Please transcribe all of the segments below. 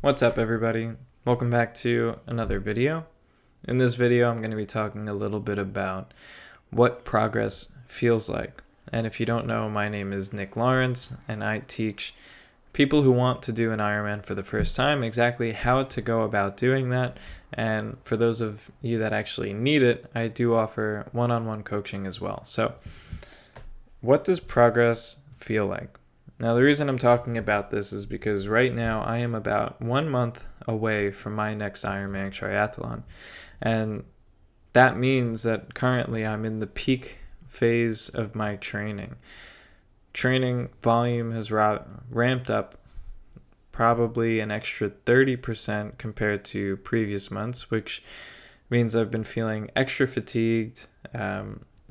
What's up, everybody? Welcome back to another video. In this video, I'm going to be talking a little bit about what progress feels like. And if you don't know, my name is Nick Lawrence, and I teach people who want to do an Ironman for the first time exactly how to go about doing that. And for those of you that actually need it, I do offer one-on-one coaching as well. So, what does progress feel like? Now, the reason I'm talking about this is because right now I am about 1 month away from my next Ironman triathlon. And that means that currently I'm in the peak phase of my training. Training volume has ramped up probably an extra 30% compared to previous months, which means I've been feeling extra fatigued,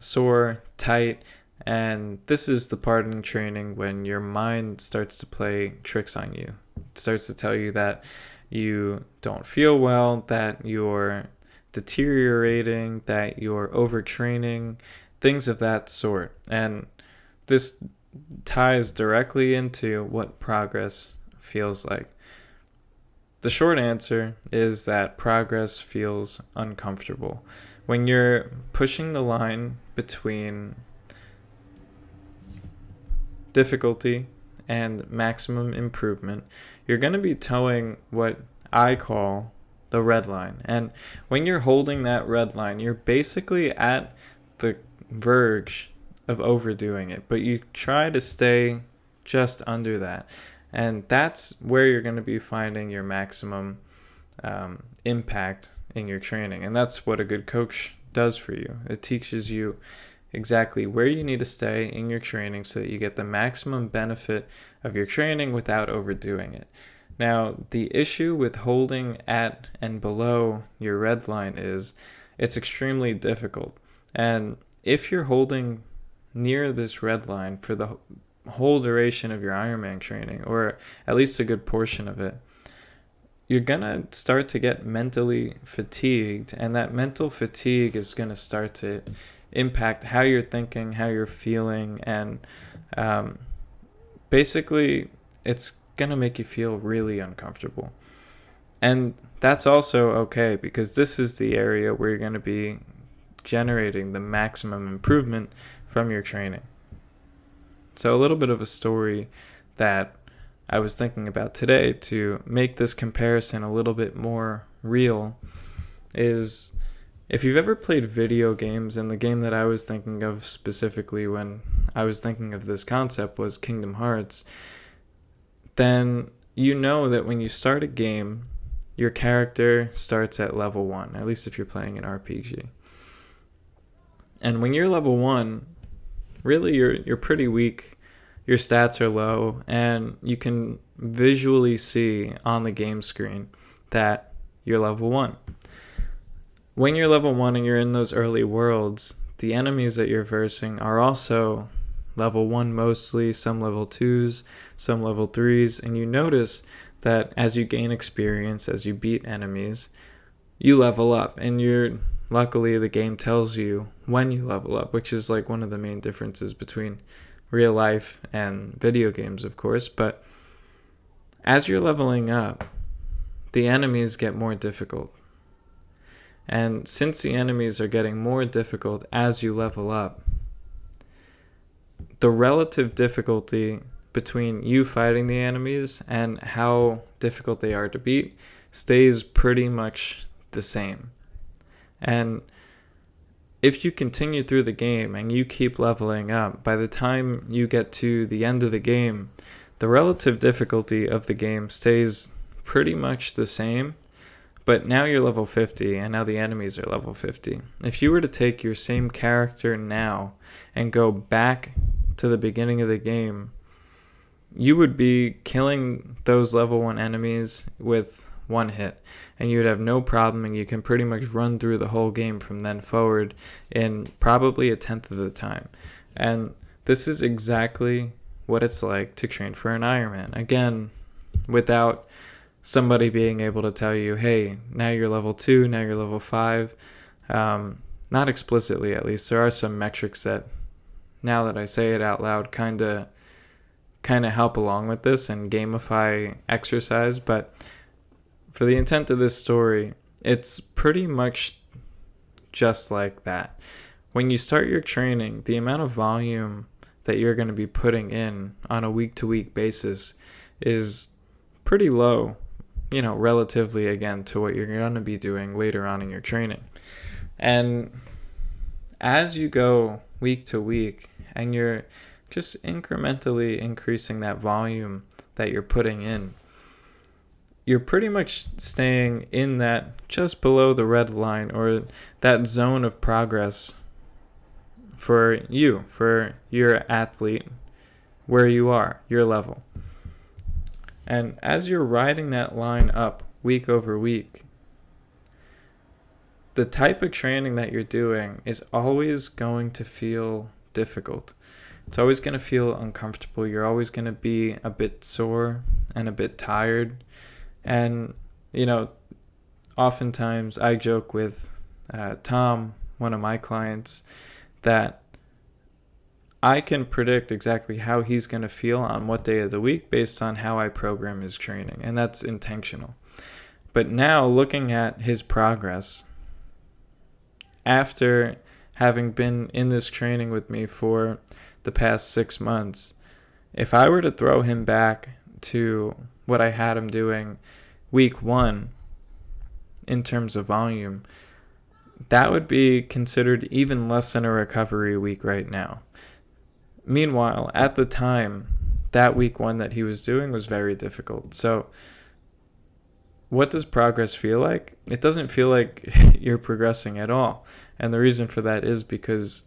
sore, tight. And this is the part in training when your mind starts to play tricks on you. It starts to tell you that you don't feel well, that you're deteriorating, that you're overtraining, things of that sort. And this ties directly into what progress feels like. The short answer is that progress feels uncomfortable. When you're pushing the line between difficulty and maximum improvement, you're going to be towing what I call the red line. And when you're holding that red line, you're basically at the verge of overdoing it, but you try to stay just under that. And that's where you're going to be finding your maximum impact in your training. And that's what a good coach does for you. It teaches you exactly where you need to stay in your training so that you get the maximum benefit of your training without overdoing it. Now, the issue with holding at and below your red line is it's extremely difficult. And if you're holding near this red line for the whole duration of your Ironman training, or at least a good portion of it, you're going to start to get mentally fatigued, and that mental fatigue is going to start to impact how you're thinking, how you're feeling, and basically it's going to make you feel really uncomfortable. And that's also okay, because this is the area where you're going to be generating the maximum improvement from your training. So a little bit of a story that I was thinking about today to make this comparison a little bit more real is, if you've ever played video games, and the game that I was thinking of specifically when I was thinking of this concept was Kingdom Hearts, then you know that when you start a game, your character starts at level 1, at least if you're playing an RPG. And when you're level 1, really you're pretty weak, your stats are low, and you can visually see on the game screen that you're level 1. When you're level 1 and you're in those early worlds, the enemies that you're versing are also level 1 mostly, some level 2s, some level 3s, and you notice that as you gain experience, as you beat enemies, you level up, and luckily the game tells you when you level up, which is like one of the main differences between real life and video games, of course. But as you're leveling up, the enemies get more difficult. And since the enemies are getting more difficult as you level up, the relative difficulty between you fighting the enemies and how difficult they are to beat stays pretty much the same. And if you continue through the game and you keep leveling up, by the time you get to the end of the game, the relative difficulty of the game stays pretty much the same. But now you're level 50, and now the enemies are level 50. If you were to take your same character now and go back to the beginning of the game, you would be killing those level 1 enemies with one hit, and you would have no problem, and you can pretty much run through the whole game from then forward in probably a tenth of the time. And this is exactly what it's like to train for an Ironman. Again, without somebody being able to tell you, hey, now you're level 2, now you're level 5. Not explicitly, at least. There are some metrics that, now that I say it out loud, kind of help along with this and gamify exercise. But for the intent of this story, it's pretty much just like that. When you start your training, the amount of volume that you're going to be putting in on a week-to-week basis is pretty low, relatively, again, to what you're going to be doing later on in your training. And as you go week to week and you're just incrementally increasing that volume that you're putting in, you're pretty much staying in that just below the red line, or that zone of progress for you, for your athlete, where you are, your level. And as you're riding that line up week over week, the type of training that you're doing is always going to feel difficult. It's always going to feel uncomfortable. You're always going to be a bit sore and a bit tired. And, oftentimes I joke with Tom, one of my clients, that I can predict exactly how he's going to feel on what day of the week based on how I program his training. And that's intentional. But now, looking at his progress, after having been in this training with me for the past 6 months, if I were to throw him back to what I had him doing week 1 in terms of volume, that would be considered even less than a recovery week right now. Meanwhile, at the time, that week 1 that he was doing was very difficult. So what does progress feel like? It doesn't feel like you're progressing at all. And the reason for that is because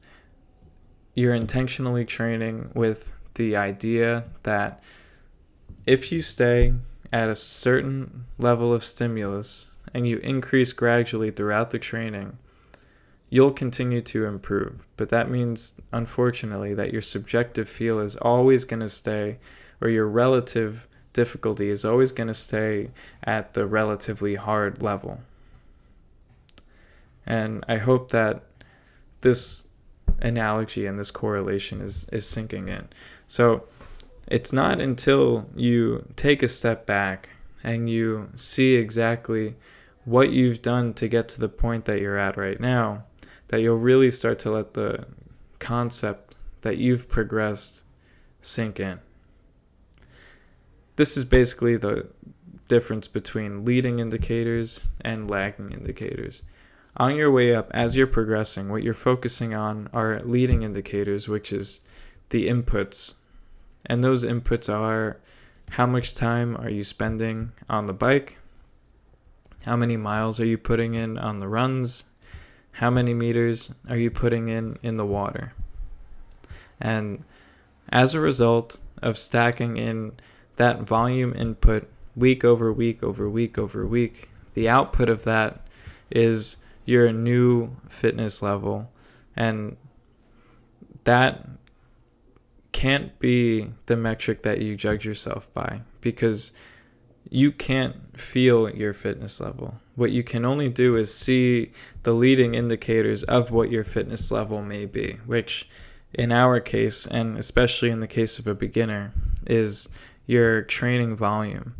you're intentionally training with the idea that if you stay at a certain level of stimulus and you increase gradually throughout the training, you'll continue to improve. But that means, unfortunately, that your subjective feel is always going to stay, or your relative difficulty is always going to stay at the relatively hard level. And I hope that this analogy and this correlation is sinking in. So it's not until you take a step back and you see exactly what you've done to get to the point that you're at right now that you'll really start to let the concept that you've progressed sink in. This is basically the difference between leading indicators and lagging indicators. On your way up, as you're progressing, what you're focusing on are leading indicators, which is the inputs. And those inputs are: how much time are you spending on the bike? How many miles are you putting in on the runs? How many meters are you putting in the water? And as a result of stacking in that volume input week over week over week over week, the output of that is your new fitness level. And that can't be the metric that you judge yourself by, because you can't feel your fitness level. What you can only do is see the leading indicators of what your fitness level may be, which in our case, and especially in the case of a beginner, is your training volume.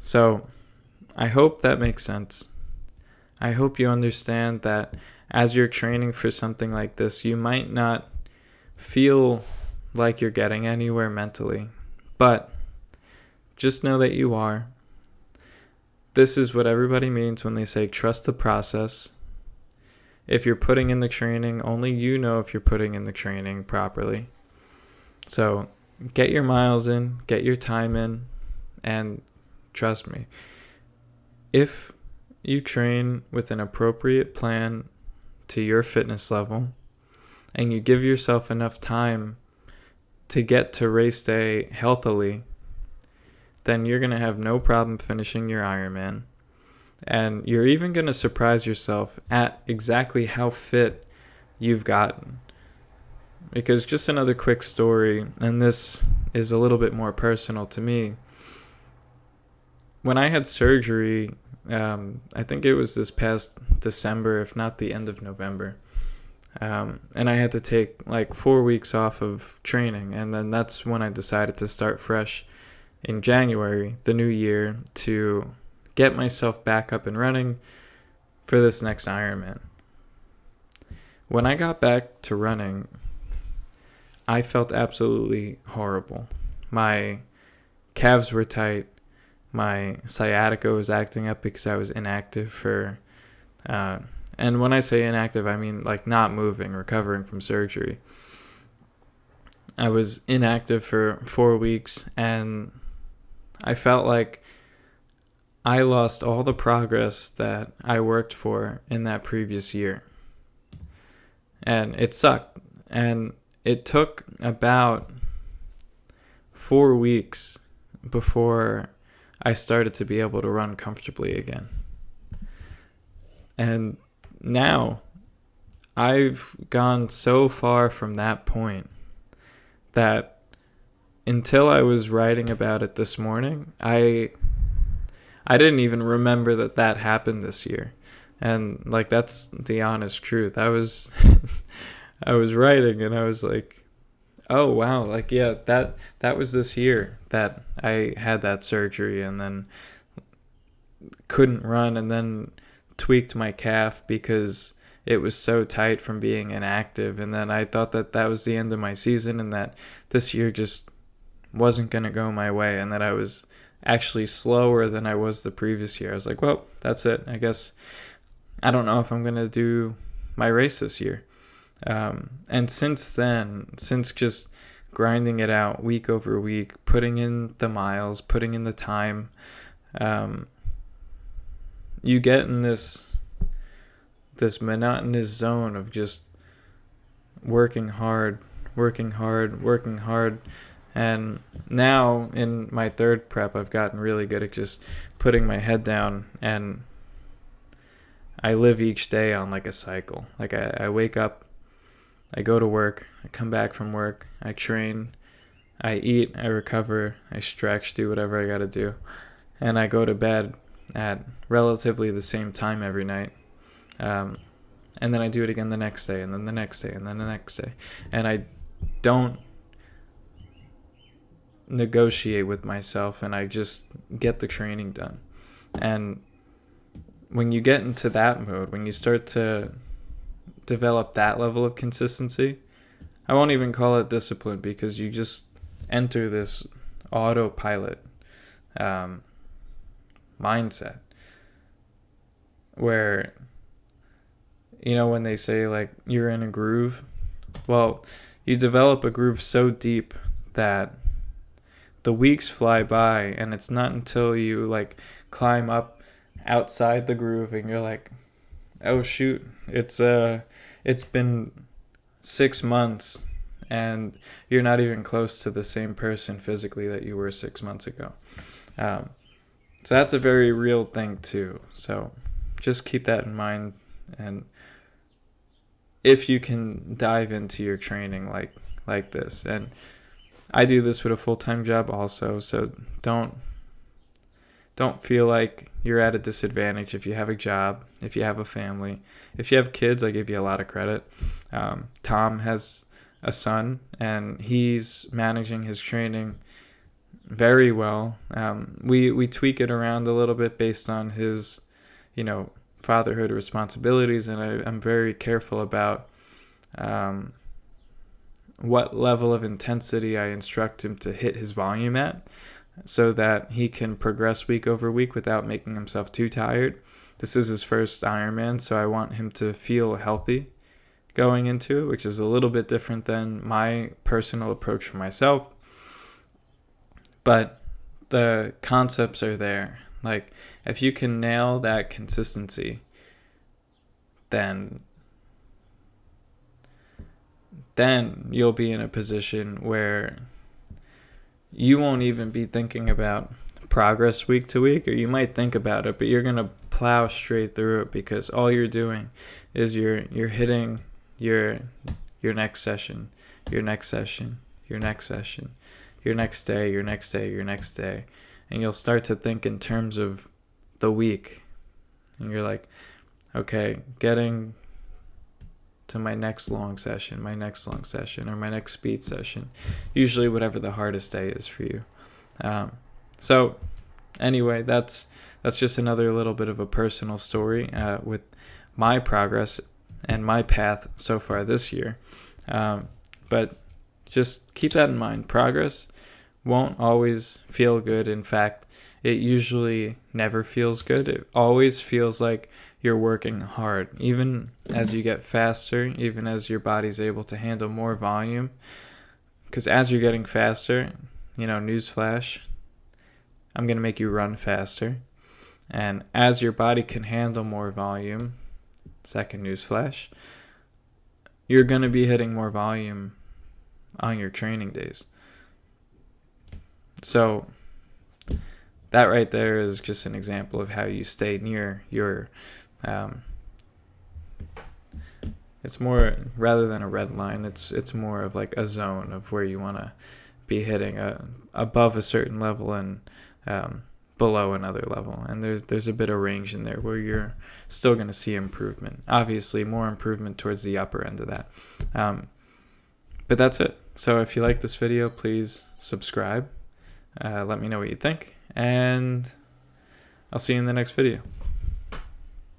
So I hope that makes sense. I hope you understand that as you're training for something like this, you might not feel like you're getting anywhere mentally, but just know that you are. This is what everybody means when they say trust the process. If you're putting in the training, only you know if you're putting in the training properly. So get your miles in, get your time in, and trust me, if you train with an appropriate plan to your fitness level and you give yourself enough time to get to race day healthily, then you're going to have no problem finishing your Ironman. And you're even going to surprise yourself at exactly how fit you've gotten. Because just another quick story, and this is a little bit more personal to me. When I had surgery, I think it was this past December, if not the end of November. And I had to take like 4 weeks off of training. And then that's when I decided to start fresh in January, the new year, to get myself back up and running for this next Ironman. When I got back to running, I felt absolutely horrible. My calves were tight. My sciatica was acting up because I was inactive for, and when I say inactive, I mean like not moving, recovering from surgery. I was inactive for 4 weeks, and I felt like I lost all the progress that I worked for in that previous year. And it sucked. And it took about 4 weeks before I started to be able to run comfortably again. And now I've gone so far from that point that until I was writing about it this morning, I didn't even remember that happened this year. And like, that's the honest truth. I was I was writing and I was like, oh wow, like yeah, that was this year that I had that surgery and then couldn't run and then tweaked my calf because it was so tight from being inactive. And then I thought that was the end of my season and that this year just wasn't going to go my way and that I was actually slower than I was the previous year. I was like, well, that's it. I guess I don't know if I'm going to do my race this year. And since then, since just grinding it out week over week, putting in the miles, putting in the time, you get in this monotonous zone of just working hard. And now in my third prep, I've gotten really good at just putting my head down, and I live each day on like a cycle. Like I wake up, I go to work, I come back from work, I train, I eat, I recover, I stretch, do whatever I gotta do, and I go to bed at relatively the same time every night. And then I do it again the next day, and then the next day, and then the next day. And I don't negotiate with myself, and I just get the training done. And when you get into that mode, when you start to develop that level of consistency, I won't even call it discipline, because you just enter this autopilot mindset where, you know, when they say like you're in a groove, well, you develop a groove so deep that the weeks fly by, and it's not until you like climb up outside the groove and you're like, oh shoot, it's been 6 months and you're not even close to the same person physically that you were 6 months ago. So that's a very real thing too. So just keep that in mind. And if you can dive into your training like this, and I do this with a full-time job also, so don't feel like you're at a disadvantage if you have a job, if you have a family. If you have kids, I give you a lot of credit. Tom has a son, and he's managing his training very well. We tweak it around a little bit based on his, fatherhood responsibilities, and I'm very careful about what level of intensity I instruct him to hit his volume at, so that he can progress week over week without making himself too tired. This is his first Ironman, so I want him to feel healthy going into it, which is a little bit different than my personal approach for myself. But the concepts are there. Like, if you can nail that consistency, then you'll be in a position where you won't even be thinking about progress week to week, or you might think about it, but you're going to plow straight through it, because all you're doing is you're hitting your next session, your next session, your next session, your next day, your next day, your next day. And you'll start to think in terms of the week. And you're like, okay, getting to my next long session, or my next speed session, usually whatever the hardest day is for you. So anyway, that's that's just another little bit of a personal story with my progress and my path so far this year. But just keep that in mind. Progress won't always feel good. In fact, it usually never feels good. It always feels like you're working hard. Even as you get faster, even as your body's able to handle more volume. Because as you're getting faster, newsflash, I'm going to make you run faster. And as your body can handle more volume, second newsflash, you're going to be hitting more volume on your training days. So that right there is just an example of how you stay near your, it's more, rather than a red line, it's more of like a zone of where you want to be hitting above a certain level and below another level. And there's a bit of range in there where you're still going to see improvement. Obviously, more improvement towards the upper end of that. But that's it. So if you like this video, please subscribe. Let me know what you think. And I'll see you in the next video.